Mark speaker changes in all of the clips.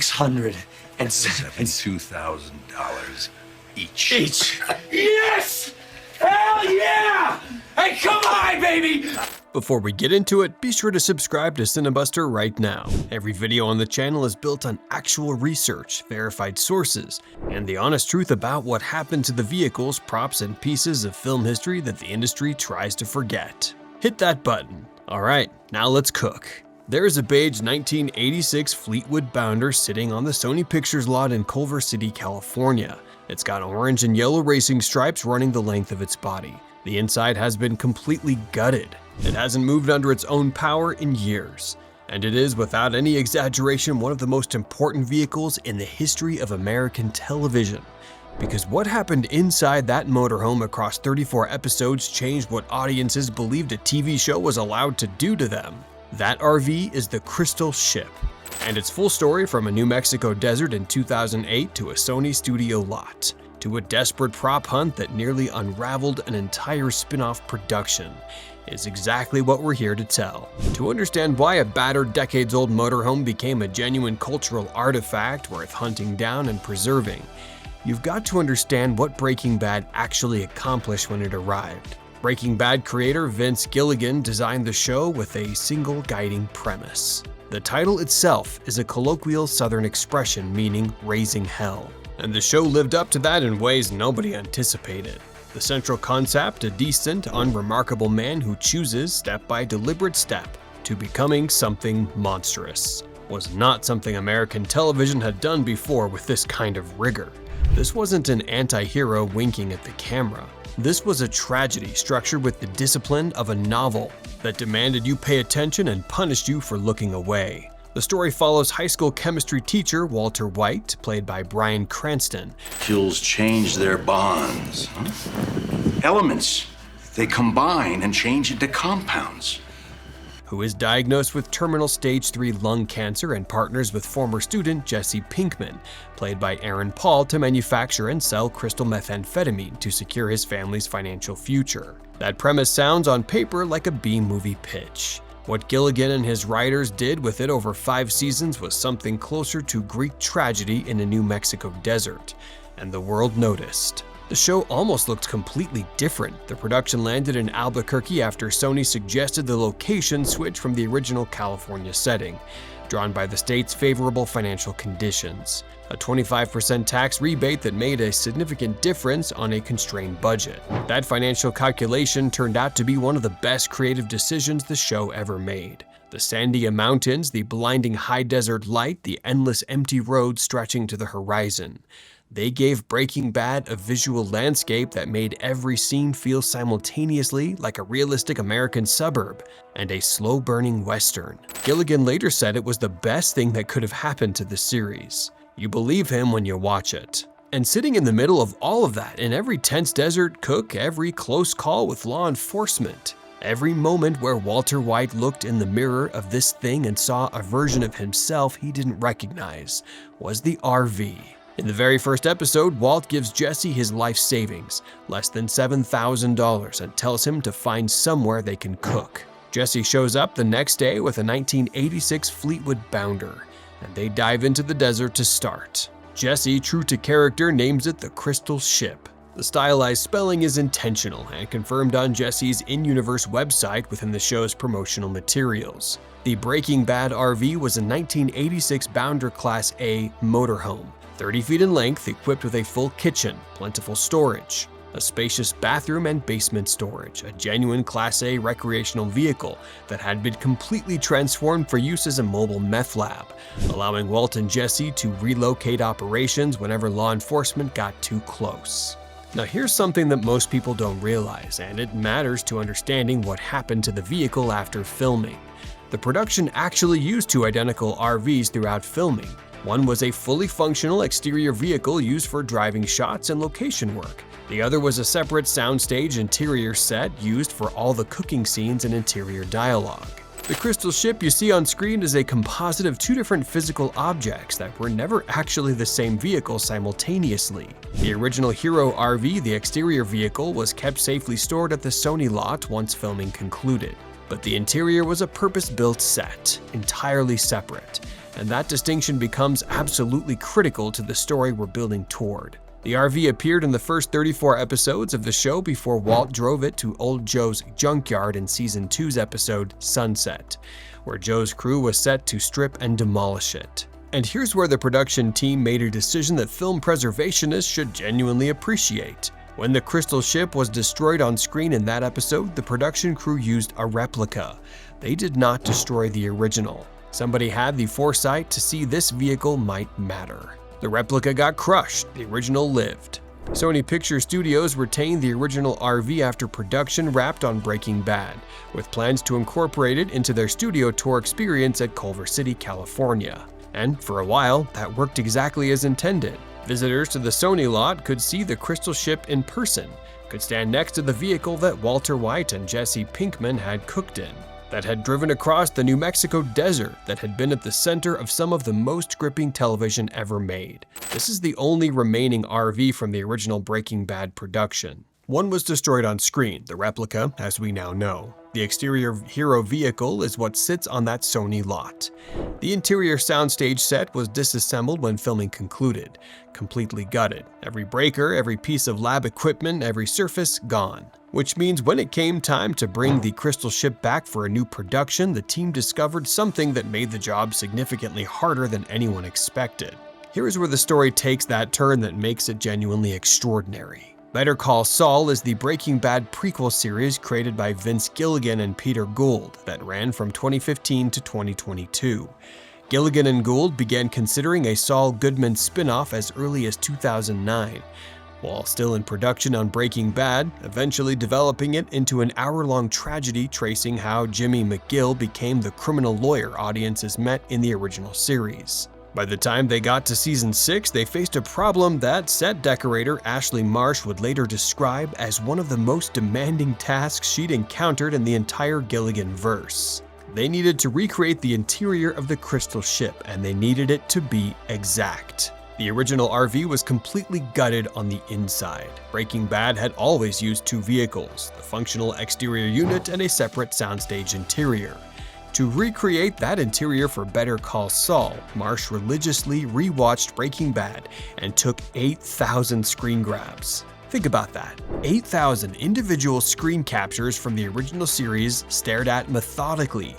Speaker 1: $672,000 each.
Speaker 2: Yes! Hell yeah! Hey, come on, baby!
Speaker 3: Before we get into it, be sure to subscribe to CineBuster right now. Every video on the channel is built on actual research, verified sources, and the honest truth about what happened to the vehicles, props, and pieces of film history that the industry tries to forget. Hit that button. Alright, now let's cook. There is a beige 1986 Fleetwood Bounder sitting on the Sony Pictures lot in Culver City, California. It's got orange and yellow racing stripes running the length of its body. The inside has been completely gutted. It hasn't moved under its own power in years. And it is, without any exaggeration, one of the most important vehicles in the history of American television. Because what happened inside that motorhome across 34 episodes changed what audiences believed a TV show was allowed to do to them. That RV is the Crystal Ship, and its full story from a New Mexico desert in 2008 to a Sony studio lot, to a desperate prop hunt that nearly unraveled an entire spin-off production, is exactly what we're here to tell. To understand why a battered, decades-old motorhome became a genuine cultural artifact worth hunting down and preserving, you've got to understand what Breaking Bad actually accomplished when it arrived. Breaking Bad creator Vince Gilligan designed the show with a single guiding premise. The title itself is a colloquial Southern expression meaning raising hell, and the show lived up to that in ways nobody anticipated. The central concept, a decent, unremarkable man who chooses, step by deliberate step, to becoming something monstrous, was not something American television had done before with this kind of rigor. This wasn't an anti-hero winking at the camera. This was a tragedy structured with the discipline of a novel that demanded you pay attention and punished you for looking away. The story follows high school chemistry teacher Walter White, played by Bryan Cranston.
Speaker 1: Fuels change their bonds. Elements, they combine and change into compounds.
Speaker 3: Who is diagnosed with terminal stage 3 lung cancer and partners with former student Jesse Pinkman, played by Aaron Paul, to manufacture and sell crystal methamphetamine to secure his family's financial future. That premise sounds on paper like a B-movie pitch. What Gilligan and his writers did with it over 5 seasons was something closer to Greek tragedy in a New Mexico desert, and the world noticed. The show almost looked completely different. The production landed in Albuquerque after Sony suggested the location switch from the original California setting, drawn by the state's favorable financial conditions. A 25% tax rebate that made a significant difference on a constrained budget. That financial calculation turned out to be one of the best creative decisions the show ever made. The Sandia Mountains, the blinding high desert light, the endless empty roads stretching to the horizon. They gave Breaking Bad a visual landscape that made every scene feel simultaneously like a realistic American suburb and a slow-burning western. Gilligan later said it was the best thing that could have happened to the series. You believe him when you watch it. And sitting in the middle of all of that, in every tense desert cook, every close call with law enforcement, every moment where Walter White looked in the mirror of this thing and saw a version of himself he didn't recognize, was the RV. In the very first episode, Walt gives Jesse his life savings, less than $7,000, and tells him to find somewhere they can cook. Jesse shows up the next day with a 1986 Fleetwood Bounder, and they dive into the desert to start. Jesse, true to character, names it the Crystal Ship. The stylized spelling is intentional and confirmed on Jesse's in-universe website within the show's promotional materials. The Breaking Bad RV was a 1986 Bounder Class A motorhome, 30 feet in length, equipped with a full kitchen, plentiful storage, a spacious bathroom and basement storage, a genuine Class A recreational vehicle that had been completely transformed for use as a mobile meth lab, allowing Walt and Jesse to relocate operations whenever law enforcement got too close. Now here's something that most people don't realize, and it matters to understanding what happened to the vehicle after filming. The production actually used 2 identical RVs throughout filming. One was a fully functional exterior vehicle used for driving shots and location work. The other was a separate soundstage interior set used for all the cooking scenes and interior dialogue. The Crystal Ship you see on screen is a composite of 2 different physical objects that were never actually the same vehicle simultaneously. The original Hero RV, the exterior vehicle, was kept safely stored at the Sony lot once filming concluded. But the interior was a purpose-built set, entirely separate. and that distinction becomes absolutely critical to the story we're building toward. The RV appeared in the first 34 episodes of the show before Walt drove it to Old Joe's junkyard in Season 2's episode Sunset, where Joe's crew was set to strip and demolish it. And here's where the production team made a decision that film preservationists should genuinely appreciate. When the crystal ship was destroyed on screen in that episode, the production crew used a replica. They did not destroy the original. Somebody had the foresight to see this vehicle might matter. The replica got crushed, the original lived. Sony Picture Studios retained the original RV after production wrapped on Breaking Bad, with plans to incorporate it into their studio tour experience at Culver City, California. And for a while, that worked exactly as intended. Visitors to the Sony lot could see the crystal ship in person, could stand next to the vehicle that Walter White and Jesse Pinkman had cooked in, that had driven across the New Mexico desert, that had been at the center of some of the most gripping television ever made. This is the only remaining RV from the original Breaking Bad production. One was destroyed on screen, the replica, as we now know. The exterior hero vehicle is what sits on that Sony lot. The interior soundstage set was disassembled when filming concluded, completely gutted. Every breaker, every piece of lab equipment, every surface gone. Which means when it came time to bring the crystal ship back for a new production, the team discovered something that made the job significantly harder than anyone expected. Here is where the story takes that turn that makes it genuinely extraordinary. Better Call Saul is the Breaking Bad prequel series created by Vince Gilligan and Peter Gould that ran from 2015 to 2022. Gilligan and Gould began considering a Saul Goodman spin-off as early as 2009. While still in production on Breaking Bad, eventually developing it into an hour-long tragedy tracing how Jimmy McGill became the criminal lawyer audiences met in the original series. By the time they got to Season 6, they faced a problem that set decorator Ashley Marsh would later describe as one of the most demanding tasks she'd encountered in the entire Gilligan-verse. They needed to recreate the interior of the crystal ship, and they needed it to be exact. The original RV was completely gutted on the inside. Breaking Bad had always used two vehicles, the functional exterior unit and a separate soundstage interior. To recreate that interior for Better Call Saul, Marsh religiously rewatched Breaking Bad and took 8,000 screen grabs. Think about that. 8,000 individual screen captures from the original series stared at methodically,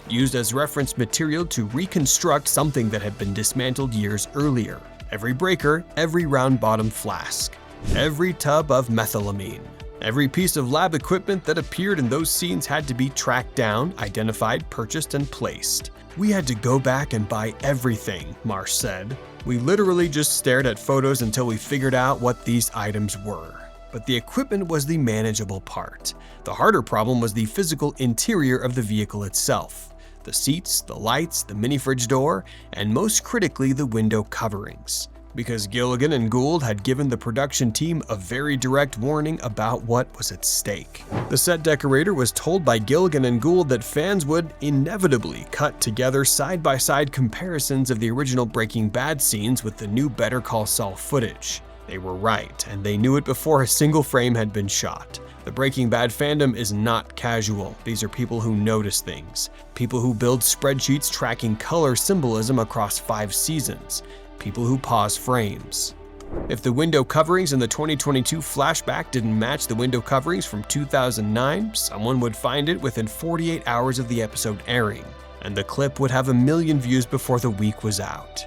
Speaker 3: used as reference material to reconstruct something that had been dismantled years earlier. Every breaker, every round-bottom flask, every tub of methylamine. Every piece of lab equipment that appeared in those scenes had to be tracked down, identified, purchased, and placed. We had to go back and buy everything, Marsh said. We literally just stared at photos until we figured out what these items were. But the equipment was the manageable part. The harder problem was the physical interior of the vehicle itself. The seats, the lights, the mini fridge door, and most critically the window coverings. Because Gilligan and Gould had given the production team a very direct warning about what was at stake. The set decorator was told by Gilligan and Gould that fans would inevitably cut together side-by-side comparisons of the original Breaking Bad scenes with the new Better Call Saul footage. They were right, and they knew it before a single frame had been shot. The Breaking Bad fandom is not casual. These are people who notice things. People who build spreadsheets tracking color symbolism across 5 seasons. People who pause frames. If the window coverings in the 2022 flashback didn't match the window coverings from 2009, someone would find it within 48 hours of the episode airing, and the clip would have 1 million views before the week was out.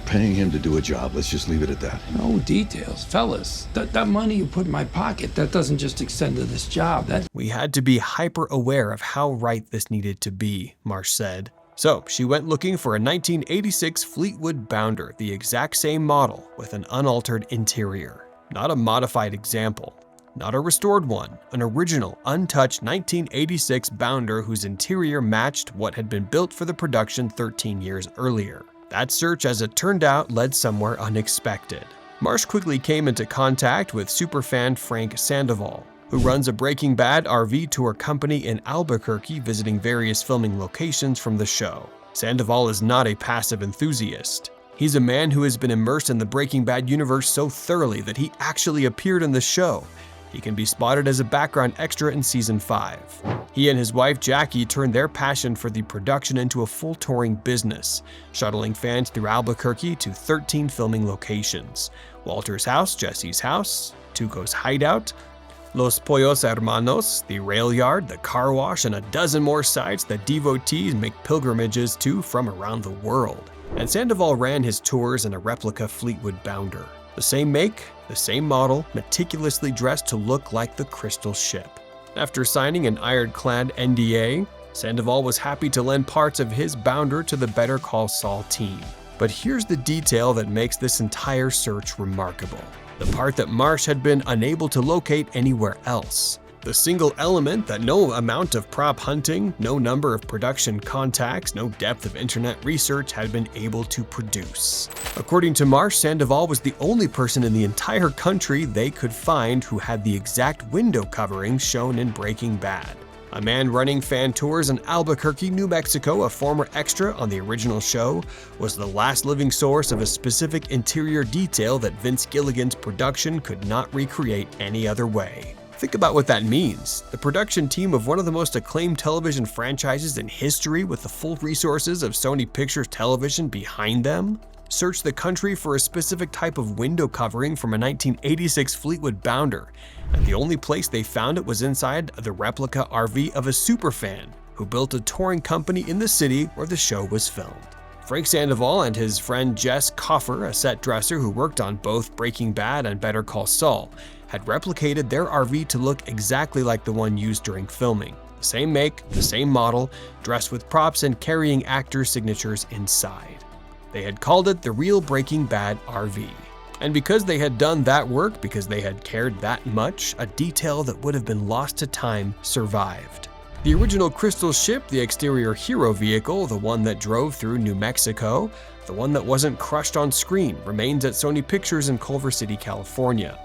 Speaker 4: Paying him to do a job, let's just leave it at that.
Speaker 2: No details. Fellas, that money you put in my pocket, that doesn't just extend to this job.
Speaker 3: We had to be hyper aware of how right this needed to be, Marsh said. So she went looking for a 1986 Fleetwood Bounder, the exact same model with an unaltered interior. Not a modified example, not a restored one, an original, untouched 1986 Bounder whose interior matched what had been built for the production 13 years earlier. That search, as it turned out, led somewhere unexpected. Marsh quickly came into contact with superfan Frank Sandoval, who runs a Breaking Bad RV tour company in Albuquerque visiting various filming locations from the show. Sandoval is not a passive enthusiast. He's a man who has been immersed in the Breaking Bad universe so thoroughly that he actually appeared in the show. He can be spotted as a background extra in season 5. He and his wife Jackie turned their passion for the production into a full touring business, shuttling fans through Albuquerque to 13 filming locations: Walter's house, Jesse's house, Tuco's hideout, Los Pollos Hermanos, the rail yard, the car wash, and a dozen more sites that devotees make pilgrimages to from around the world. And Sandoval ran his tours in a replica Fleetwood Bounder. The same make, the same model, meticulously dressed to look like the Crystal Ship. After signing an ironclad NDA, Sandoval was happy to lend parts of his Bounder to the Better Call Saul team. But here's the detail that makes this entire search remarkable: the part that Marsh had been unable to locate anywhere else. The single element that no amount of prop hunting, no number of production contacts, no depth of internet research had been able to produce. According to Marsh, Sandoval was the only person in the entire country they could find who had the exact window covering shown in Breaking Bad. A man running fan tours in Albuquerque, New Mexico, a former extra on the original show, was the last living source of a specific interior detail that Vince Gilligan's production could not recreate any other way. Think about what that means. The production team of one of the most acclaimed television franchises in history, with the full resources of Sony Pictures Television behind them, searched the country for a specific type of window covering from a 1986 Fleetwood Bounder, and the only place they found it was inside the replica RV of a superfan who built a touring company in the city where the show was filmed. Frank Sandoval and his friend Jess Coffer, a set dresser who worked on both Breaking Bad and Better Call Saul, had replicated their RV to look exactly like the one used during filming. The same make, the same model, dressed with props and carrying actors' signatures inside. They had called it the real Breaking Bad RV. And because they had done that work, because they had cared that much, a detail that would have been lost to time survived. The original Crystal Ship, the exterior hero vehicle, the one that drove through New Mexico, the one that wasn't crushed on screen, remains at Sony Pictures in Culver City, California,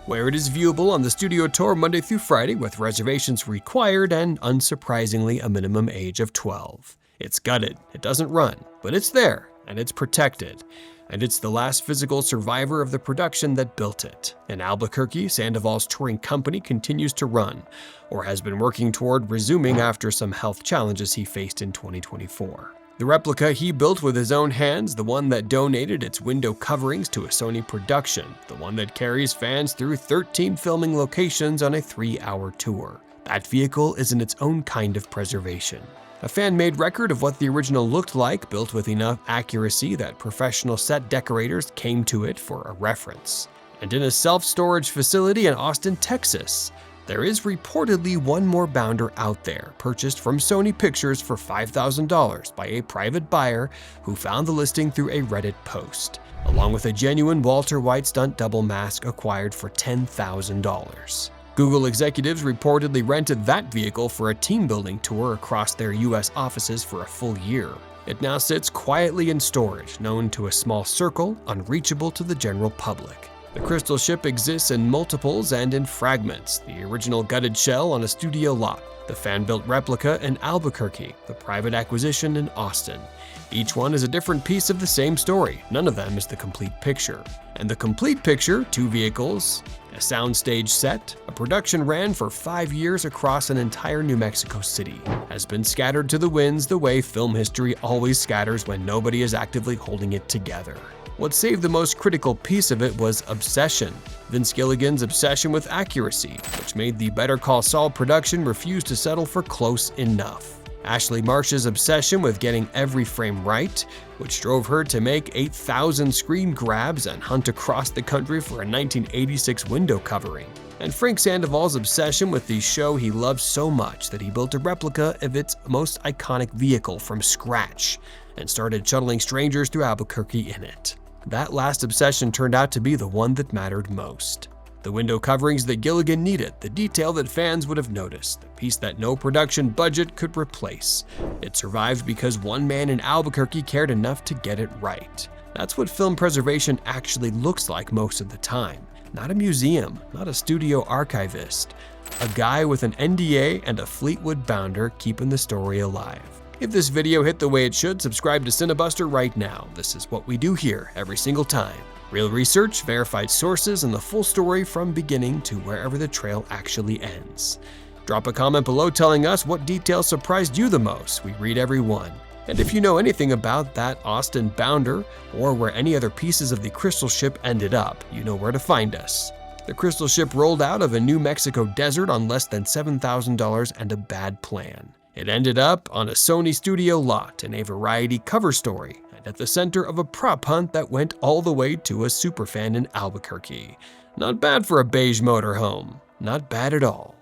Speaker 3: where it is viewable on the studio tour Monday through Friday with reservations required and, unsurprisingly, a minimum age of 12. It's gutted, it doesn't run, but it's there, and it's protected. And it's the last physical survivor of the production that built it. In Albuquerque, Sandoval's touring company continues to run, or has been working toward resuming after some health challenges he faced in 2024. The replica he built with his own hands, the one that donated its window coverings to a Sony production, the one that carries fans through 13 filming locations on a 3-hour tour. That vehicle is in its own kind of preservation. A fan-made record of what the original looked like, built with enough accuracy that professional set decorators came to it for a reference. And in a self-storage facility in Austin, Texas, there is reportedly one more Bounder out there, purchased from Sony Pictures for $5,000 by a private buyer who found the listing through a Reddit post, along with a genuine Walter White stunt double mask acquired for $10,000. Google executives reportedly rented that vehicle for a team-building tour across their US offices for a full year. It now sits quietly in storage, known to a small circle, unreachable to the general public. The Crystal Ship exists in multiples and in fragments: the original gutted shell on a studio lot, the fan-built replica in Albuquerque, the private acquisition in Austin. Each one is a different piece of the same story. None of them is the complete picture. And the complete picture, 2 vehicles, a soundstage set, a production ran for 5 years across an entire New Mexico city, has been scattered to the winds the way film history always scatters when nobody is actively holding it together. What saved the most critical piece of it was obsession. Vince Gilligan's obsession with accuracy, which made the Better Call Saul production refuse to settle for close enough. Ashley Marsh's obsession with getting every frame right, which drove her to make 8,000 screen grabs and hunt across the country for a 1986 window covering. And Frank Sandoval's obsession with the show he loved so much that he built a replica of its most iconic vehicle from scratch and started shuttling strangers through Albuquerque in it. That last obsession turned out to be the one that mattered most. The window coverings that Gilligan needed, the detail that fans would have noticed, the piece that no production budget could replace. It survived because one man in Albuquerque cared enough to get it right. That's what film preservation actually looks like most of the time. Not a museum, not a studio archivist. A guy with an NDA and a Fleetwood Bounder keeping the story alive. If this video hit the way it should, subscribe to CineBuster right now. This is what we do here every single time. Real research, verified sources, and the full story from beginning to wherever the trail actually ends. Drop a comment below telling us what details surprised you the most. We read every one. And if you know anything about that Austin bounder, or where any other pieces of the crystal ship ended up, you know where to find us. The crystal ship rolled out of a New Mexico desert on less than $7,000 and a bad plan. It ended up on a Sony studio lot in a Variety cover story, and at the center of a prop hunt that went all the way to a superfan in Albuquerque. Not bad for a beige motorhome. Not bad at all.